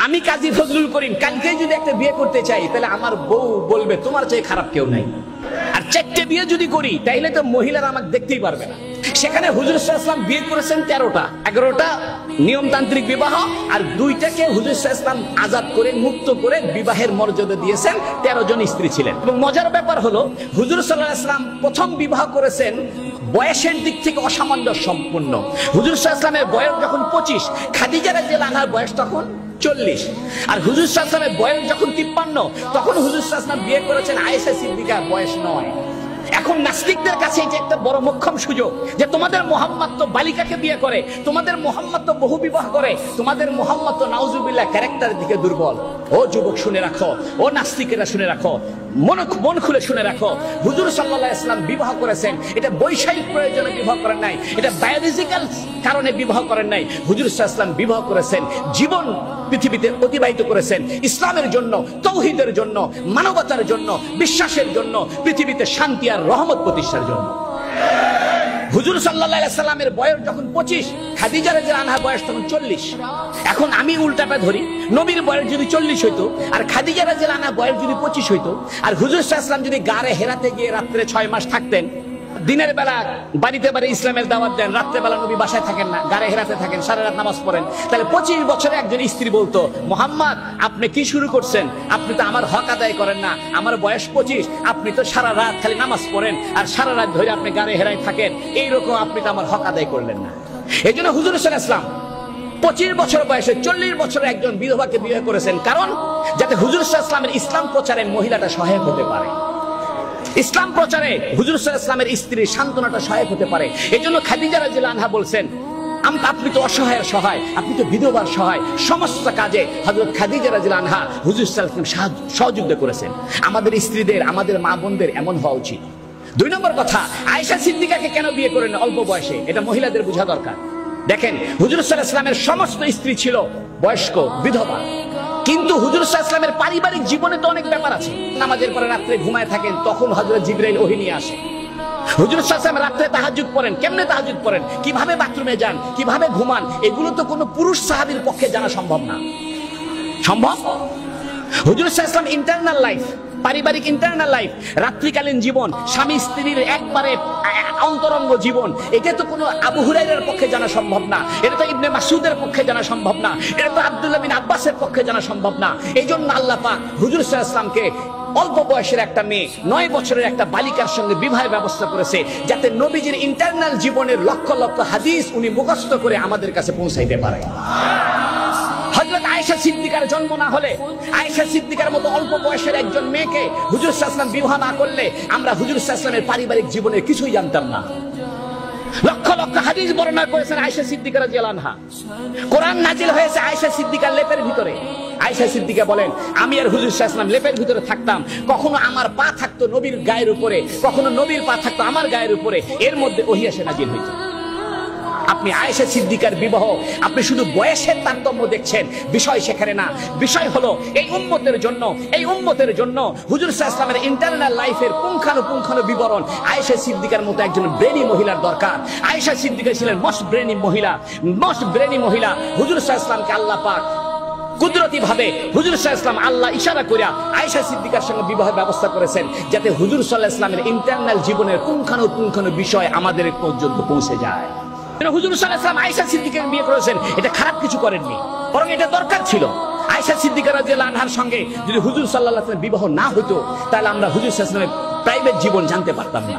আমি কাজী ফজলুল করিম কালকে যদি একটা বিয়ে করতে চাই, তাহলে আমার বউ বলবে তোমার চেয়ে খারাপ কেউ নাই। আর 4টে বিয়ে যদি করি, তাইলে তো মহিলারা আমাকে দেখতেই পারবে না। সেখানে হুজুর সাল্লাল্লাহু আলাইহি ওয়াসাল্লাম বিয়ে করেছেন 13টা, 11টা নিয়মতান্ত্রিক বিবাহ, আর 2টাকে হুজুর সাল্লাল্লাহু আলাইহি ওয়াসাল্লাম আজাদ করে মুক্ত করে বিবাহের মর্যাদা দিয়েছেন। 13 জন স্ত্রী ছিলেন। এবং মজার ব্যাপার হলো, হুজুর সাল্লাল্লাহু আলাইহি ওয়াসাল্লাম প্রথম বিবাহ করেছেন বয়সের দিক থেকে অসামঞ্জস্য সম্পূর্ণ। হুজুর সাল্লাল্লাহু আলাইহি ওয়াসাল্লামের বয়স যখন 25, খাদিজা রাদিয়াল্লাহু আনহার বয়স তখন 40। আর হুজুর সাল্লাল্লাহু আলাইহি ওয়াসাল্লামের বয়স যখন 53, তখন হুজুর সাল্লাল্লাহু আলাইহি ওয়াসাল্লাম বিয়ে করেছেন আয়েশা সিদ্দিকার বয়স 9। এখন নাস্তিকদের কাছে এটা একটা বড় মোক্ষম সুযোগ যে তোমাদের মুহাম্মদ তো বালিকাকে বিয়ে করে, তোমাদের মুহাম্মদ তো বহু বিবাহ করে, তোমাদের মুহাম্মদ তো নাউজুবিল্লাহ ক্যারেক্টারের দিকে দুর্বল। ও যুবক শুনে রাখো, ও নাস্তিকেরা শুনে রাখো, মন খুলে শুনে রাখো, হুজুর সাল্লাল্লাহু আলাইহি ওয়াসাল্লাম বিবাহ করেছেন, এটা বৈষয়িক প্রয়োজনে বিবাহ করেন নাই, এটা বায়োলজিক্যাল কারণে বিবাহ করেন নাই। হুজুর সাল্লাল্লাহু আলাইহি ওয়াসাল্লাম বিবাহ করেছেন, জীবন পৃথিবীতে অতিবাহিত করেছেন ইসলামের জন্য, তাওহীদের জন্য, মানবতার জন্য, বিশ্বাসের জন্য, পৃথিবীতে শান্তি আর রহমত প্রতিষ্ঠার জন্য। হুজুর সাল্লাল্লাহু আলাইহি সাল্লামের বয়স যখন 25, খাদিজা রাদিয়াল্লাহু আনহার বয়স তখন 40। এখন আমি উল্টাটা ধরি, নবীর বয়স যদি 40 হইতো, আর খাদিজা রাদিয়াল্লাহু আনহার বয়স যদি 25 হইতো, আর হুজুর সাল্লাল্লাহু আলাইহি ওয়াসাল্লাম যদি গারে হেরাতে গিয়ে রাত্রে 6 মাস থাকতেন, দিনের বেলা বাড়িতে বাড়ি ইসলামের দাওয়াত দেন, রাত্রে বেলা নবী বাসায় থাকেন না, গারে হেরাতে থাকেন, সারা রাত নামাজ পড়েন, তাহলে 25 বছরে একজন স্ত্রী বলতো, মুহাম্মদ আপনি কি শুরু করছেন? আপনি তো আমার হক আদায় করেন না, আমার বয়স 25, আপনি তো সারা রাত খালি নামাজ পড়েন আর সারা রাত ধরে আপনি গারে হেরায় থাকেন, এইরকম আপনি তো আমার হক আদায় করলেন না। এই জন্য হুজুর সাল্লাল্লাহু আলাইহি ওয়াসাল্লাম 25 বছর বয়সে 40 বছরে একজন বিধবাকে বিয়ে করেছেন, কারণ যাতে হুজুর সাল্লাল্লাহু আলাইহি ওয়াসাল্লামের ইসলাম প্রচারে মহিলাটা সহায়ক হতে পারে, ইসলাম প্রচারে হুজুর সাল্লাল্লাহু আলাইহি ওয়াসাল্লামের স্ত্রীর সান্ত্বনাটা সহায়ক হতে পারে। এই জন্য খাদিজা রাদিয়াল্লাহু আনহা বলছেন, আপনি তো অসহায়ের সহায়, আপনি তো বিধবার সহায়, সমস্ত কাজে হযরত খাদিজা রাদিয়াল্লাহু আনহা হুজুর সাল্লাল্লাহু আলাইহি ওয়াসাল্লাম সহযোগিতা করেছেন। আমাদের স্ত্রীদের, আমাদের মা বোনদের এমন হওয়া উচিত। 2 নম্বর কথা, আয়েশা সিদ্দিকাকে কেন বিয়ে করেন অল্প বয়সে, এটা মহিলাদের বোঝা দরকার। দেখেন, হুজুর সাল্লাল্লাহু আলাইহি ওয়াসাল্লামের সমস্ত স্ত্রী ছিল বয়স্ক বিধবা, কিন্তু হুজুর সাল্লাল্লাহু আলাইহি ওয়াসাল্লামের পারিবারিক জীবনে তো অনেক ব্যাপার আছে। নামাজের পরে রাত্রে ঘুমায় থাকেন, তখন হযরত জিবরাইল ওহী নিয়ে আসে। হুজুর সাল্লাল্লাহু আলাইহি ওয়াসাল্লাম রাত্রে তাহাজ্জুদ পড়েন, কেমনে তাহাজ্জুদ পড়েন, কিভাবে বাথরুমে যান, কিভাবে ঘুমান, এগুলো তো কোনো পুরুষ সাহাবীর পক্ষে জানা সম্ভব না। সম্ভব? হুজুর সাল্লাল্লাহু আলাইহি ওয়াসাল্লাম ইন্টারনাল লাইফ, পারিবারিক ইন্টারনাল লাইফ, রাত্রিকালীন জীবন, স্বামী স্ত্রীর একবারে অন্তরঙ্গ জীবন, এটা তো কোনো আবু হুরায়রার পক্ষে জানা সম্ভব না, এটা তো ইবনে মাসউদের পক্ষে জানা সম্ভব না, এটা তো আব্দুল্লাহ বিন আব্বাসের পক্ষে জানা সম্ভব না। এই জন্য আল্লাহ পাক হুজুর সাল্লাল্লাহু আলাইহি ওয়াসাল্লামকে অল্প বয়সের একটা মেয়ে, 9 বছরের একটা বালিকার সঙ্গে বিবাহের ব্যবস্থা করেছে, যাতে নবীজির ইন্টারনাল জীবনের লক্ষ লক্ষ হাদিস উনি মুখস্থ করে আমাদের কাছে পৌঁছাইতে পারে। হযরত আয়েশা সিদ্দিকার জন্ম না হলে, আয়েশা সিদ্দিকার মতো অল্প বয়সের একজন মেয়েকে হুজুর সাল্লাল্লাহু আলাইহি ওয়াসাল্লাম বিবাহ না করলে, আমরা হুজুর সাল্লাল্লাহু আলাইহি ওয়াসাল্লামের পারিবারিক জীবনের কিছুই জানতাম না। লক্ষ লক্ষ হাদিস বর্ণনা করেছেন আয়েশা সিদ্দিকা রাদিয়াল্লাহু আনহা। কোরআন নাজিল হয়েছে আয়েশা সিদ্দিকার লেপের ভিতরে। আয়েশা সিদ্দিকা বলেন, আমি আর হুজুর সাল্লাল্লাহু আলাইহি ওয়াসাল্লাম লেপের ভিতরে থাকতাম, কখনো আমার পা থাকতো নবীর গায়ের উপরে, কখনো নবীর পা থাকতো আমার গায়ের উপরে, এর মধ্যে ওহী এসে নাজিল হইতো। আপনি আয়েশা সিদ্দিকার বিবাহ আপনি শুধু বয়সের তারতম্য দেখছেন, বিষয় সেখানে না। বিষয় হলো এই উম্মতের জন্য, এই উম্মতের জন্য হুজুর সাল্লাল্লাহু আলাইহি ওয়াসাল্লামের ইন্টারনাল লাইফের পুঙ্খানুপুঙ্খ বিবরণ আয়েশা সিদ্দিকার মতো একজন ব্রেনি মহিলার দরকার। আয়েশা সিদ্দিকা ছিলেন মোস্ট ব্রেনি মহিলা, মোস্ট ব্রেনি মহিলা। হুজুর সাল্লাল্লাহু আলাইহি ওয়াসাল্লামকে আল্লাহ পাক কুদরতি ভাবে হুজুর সাল্লাল্লাহু আলাইহি ওয়াসাল্লাম আল্লাহ ইশারা করিয়া আয়েশা সিদ্দিকার সঙ্গে বিবাহের ব্যবস্থা করেছেন, যাতে হুজুর সাল্লাল্লাহু আলাইহি ওয়াসাল্লামের ইন্টারনাল জীবনের পুঙ্খানুপুঙ্খ বিষয় আমাদের পর্যন্ত পৌঁছে যায়। হুজুর সাল্লাল্লাহু আলাইহি ওয়াসাল্লাম আয়েশা সিদ্দিকাকে বিয়ে করেছেন, এটা খারাপ কিছু করেননি, বরং এটা দরকার ছিল। আয়েশা সিদ্দিকা রাদিয়াল্লাহু আনহার সঙ্গে যদি হুজুর সাল্লাল্লাহু আলাইহি ওয়াসাল্লাম বিবাহ না হতো, তাহলে আমরা হুজুর সাল্লাল্লাহু আলাইহি ওয়াসাল্লামের প্রাইভেট জীবন জানতে পারতাম না।